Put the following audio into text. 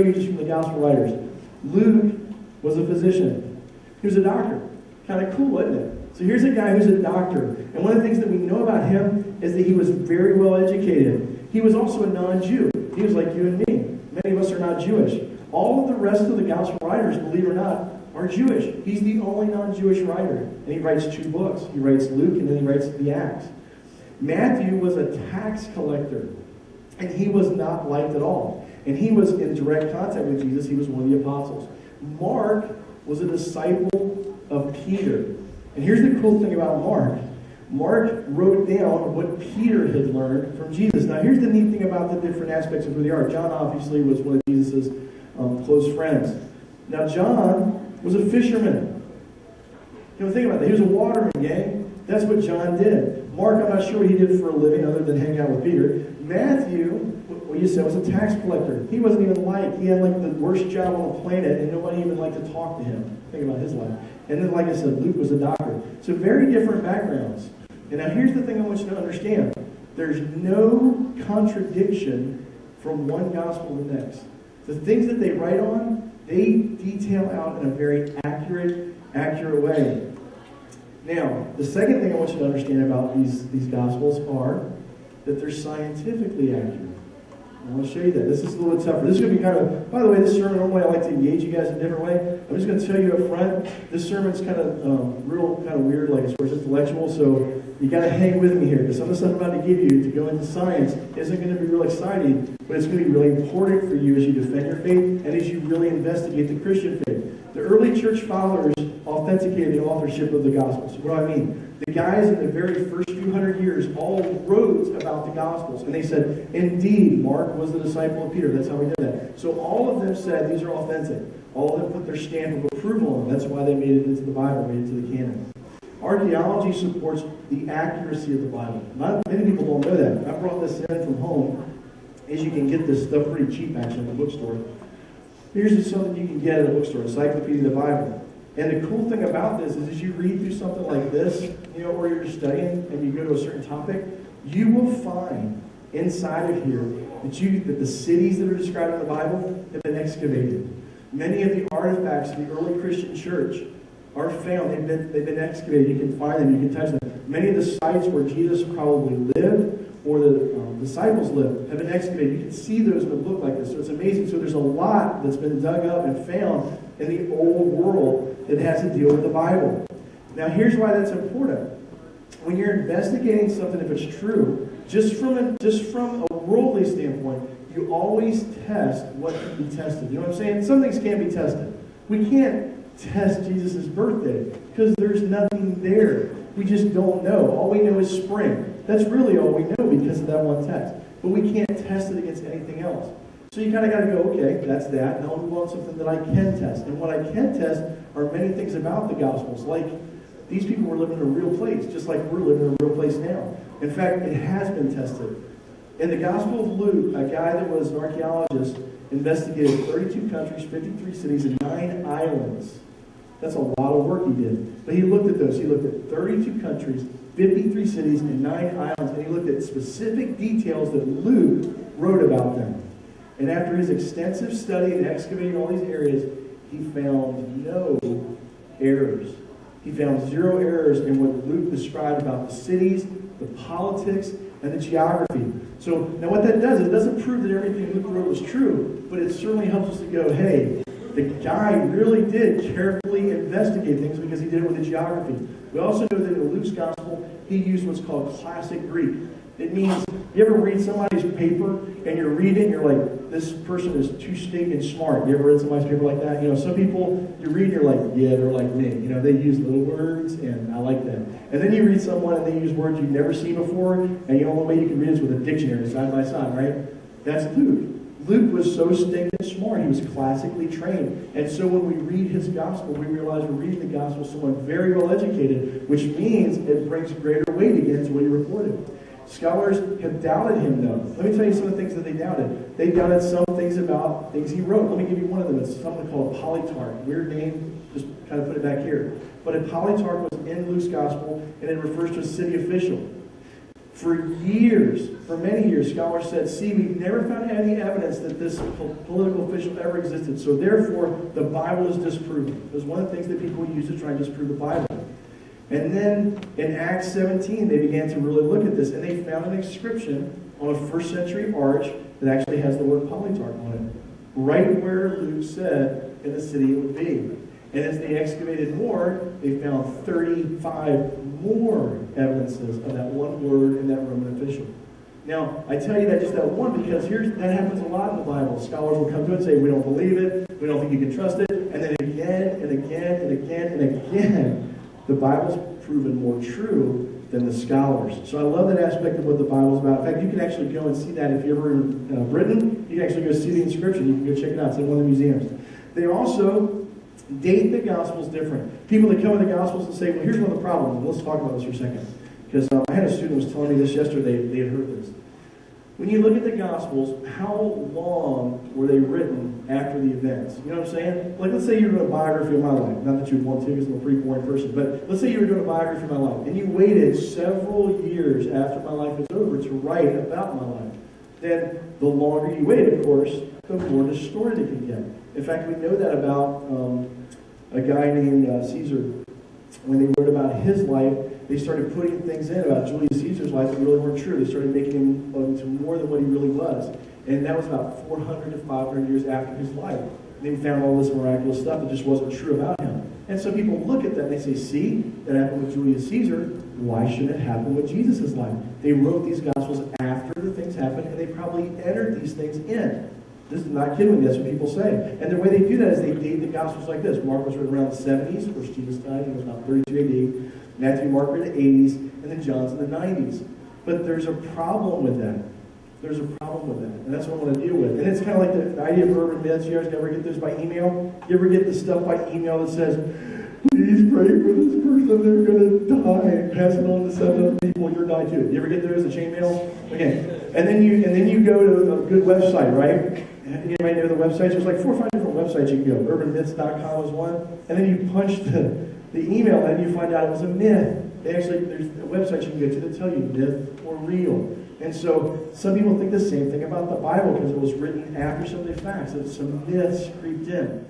you just from the gospel writers. Luke was a physician. He was a doctor. Kind of cool, isn't it? So here's a guy who's a doctor. And one of the things that we know about him is that he was very well educated. He was also a non-Jew. He was like you and me. Many of us are not Jewish. All of the rest of the gospel writers, believe it or not, are Jewish. He's the only non-Jewish writer. And he writes 2 books. He writes Luke and then he writes the Acts. Matthew was a tax collector. And he was not liked at all. And he was in direct contact with Jesus. He was one of the apostles. Mark was a disciple of Peter. And here's the cool thing about Mark. Mark wrote down what Peter had learned from Jesus. Now here's the neat thing about the different aspects of who they are. John obviously was one of Jesus' close friends. Now John was a fisherman. You know, think about that. He was a waterman, gang. That's what John did. Mark, I'm not sure what he did for a living other than hang out with Peter. Matthew, what you said, was a tax collector. He wasn't even liked. He had like the worst job on the planet, and nobody even liked to talk to him. Think about his life. And then, like I said, Luke was a doctor. So very different backgrounds. And now here's the thing I want you to understand. There's no contradiction from one gospel to the next. The things that they write on, they detail out in a very accurate way. Now, the second thing I want you to understand about these gospels are that they're scientifically accurate. I want to show you that. This is a little tougher. This is going to be kind of, by the way, this sermon, normally I like to engage you guys in a different way. I'm just going to tell you up front, this sermon's kind of weird, like as far as intellectual, so you got to hang with me here, because some of the stuff I'm about to give you to go into science isn't going to be real exciting, but it's going to be really important for you as you defend your faith and as you really investigate the Christian faith. The early church fathers authenticated the authorship of the Gospels. What do I mean? The guys in the very first few hundred years all wrote about the Gospels. And they said, indeed, Mark was the disciple of Peter. That's how we know that. So all of them said these are authentic. All of them put their stamp of approval on them. That's why they made it into the Bible, made it to the canon. Archaeology supports the accuracy of the Bible. Not many people don't know that. I brought this in from home. As you can get this stuff pretty cheap, actually, in the bookstore. Here's just something you can get at a bookstore, Encyclopedia of the Bible. And the cool thing about this is as you read through something like this, or you're studying and you go to a certain topic, you will find inside of here that the cities that are described in the Bible have been excavated. Many of the artifacts of the early Christian church are found. They've been excavated. You can find them. You can touch them. Many of the sites where Jesus probably lived or the disciples lived have been excavated. You can see those in a book like this. So it's amazing. So there's a lot that's been dug up and found in the old world that has to deal with the Bible. Now here's why that's important. When you're investigating something, if it's true, just from a worldly standpoint, you always test what can be tested. You know what I'm saying? Some things can't be tested. We can't test Jesus' birthday because there's nothing there. We just don't know. All we know is spring. That's really all we know because of that one test. But we can't test it against anything else. So you kind of got to go, okay, that's that. Now I'll move on to something that I can test. And what I can test are many things about the Gospels. Like, these people were living in a real place, just like we're living in a real place now. In fact, it has been tested. In the Gospel of Luke, a guy that was an archaeologist investigated 32 countries, 53 cities, and 9 islands. That's a lot of work he did. But he looked at those. He looked at 32 countries, 53 cities, and 9 islands. And he looked at specific details that Luke wrote about them. And after his extensive study and excavating all these areas, he found no errors. He found 0 errors in what Luke described about the cities, the politics, and the geography. So now what that does, it doesn't prove that everything Luke wrote was true, but it certainly helps us to go, hey, the guy really did carefully investigate things because he did it with the geography. We also know that in Luke's gospel, he used what's called classic Greek. It means, you ever read somebody's paper and you're reading, you're like, this person is too stinking smart. You ever read somebody's paper like that? You know, some people, you read, you're like, yeah, they're like me. You know, they use little words, and I like them. And then you read someone and they use words you've never seen before, and the only way you can read is with a dictionary side by side, right? That's Luke. Luke was so stinking smart. He was classically trained. And so when we read his gospel, we realize we're reading the gospel of someone very well educated, which means it brings greater weight against what he reported. Scholars have doubted him, though. Let me tell you some of the things that they doubted. They doubted some things about things he wrote. Let me give you one of them. It's something called a polytarch. Weird name. Just kind of put it back here. But a polytarch was in Luke's gospel, and it refers to a city official. For years, for many years, scholars said, see, we've never found any evidence that this political official ever existed, so therefore the Bible is disproven. It was one of the things that people use to try and disprove the Bible. And then in Acts 17, they began to really look at this, and they found an inscription on a first century arch that actually has the word Polycarp on it, right where Luke said in the city it would be. And as they excavated more, they found 35 more evidences of that one word in that Roman official. Now, I tell you that just that one because that happens a lot in the Bible. Scholars will come to it and say, we don't believe it, we don't think you can trust it, and then again and again and again and again, the Bible's proven more true than the scholars. So I love that aspect of what the Bible's about. In fact, you can actually go and see that if you're ever in Britain. You can actually go see the inscription. You can go check it out. It's in one of the museums. They also date the Gospels different. People that come with the Gospels and say, well, here's one of the problems. Let's talk about this for a second. Because I had a student who was telling me this yesterday. They had heard this. When you look at the Gospels, how long were they written after the events? You know what I'm saying? Like, let's say you're doing a biography of my life. Not that you would want to, because I'm a pretty boring person. But let's say you were doing a biography of my life, and you waited several years after my life was over to write about my life. Then the longer you wait, of course, the more distorted it can get. In fact, we know that about a guy named Caesar. When they wrote about his life, they started putting things in about Julius Caesar's life that really weren't true. They started making him into more than what he really was. And that was about 400 to 500 years after his life. And they found all this miraculous stuff that just wasn't true about him. And so people look at that and they say, see, that happened with Julius Caesar. Why shouldn't it happen with Jesus' life? They wrote these Gospels after the things happened, and they probably entered these things in. This is not kidding. That's what people say. And the way they do that is they date the Gospels like this. Mark was written around the 70s, of course Jesus died. He was about 32 AD. Matthew, Mark were in the 80s, and then John's in the 90s. But there's a problem with that. There's a problem with that, and that's what I want to deal with. And it's kind of like the idea of urban myths. You guys ever get those by email? You ever get the stuff by email that says, please pray for this person, they're going to die, and pass it on to 7 other people, you'll die too. You ever get those, the chain mail? Okay. And then you go to a good website, right? Anybody know the websites? There's like 4 or 5 different websites you can go. Urbanmyths.com is one. And then you punch the email and you find out it was a myth. There's a website you can go to that tell you myth or real. And so some people think the same thing about the Bible because it was written after some of the facts. That some myths creeped in.